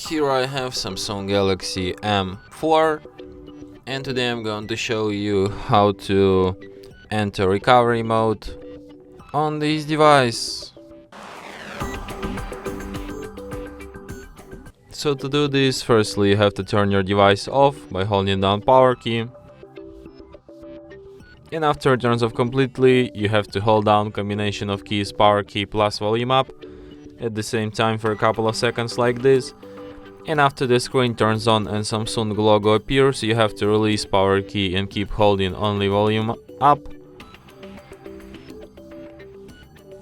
Here I have Samsung Galaxy M04, and today I'm going to show you how to enter recovery mode on this device. So to do this, firstly you have to turn your device off by holding down power key. And after it turns off completely, you have to hold down combination of keys power key plus volume up at the same time for a couple of seconds like this. And after the screen turns on and Samsung logo appears, you have to release power key and keep holding only volume up.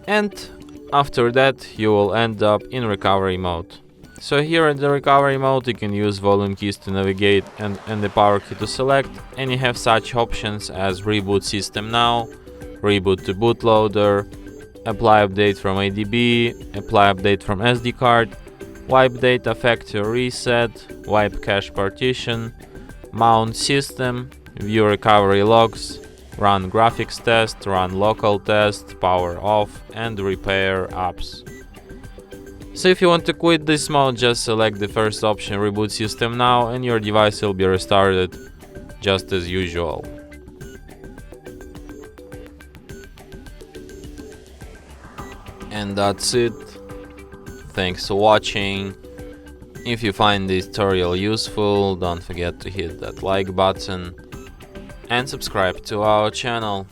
And after that you will end up in recovery mode. So here in the recovery mode you can use volume keys to navigate and the power key to select, and you have such options as reboot system now, reboot to bootloader, apply update from ADB, apply update from SD card, wipe data factory reset, wipe cache partition, mount system, view recovery logs, run graphics test, run local test, power off, and repair apps. So if you want to quit this mode, just select the first option, reboot system now, and your device will be restarted just as usual. And that's it. Thanks for watching. If you find this tutorial useful, don't forget to hit that like button and subscribe to our channel.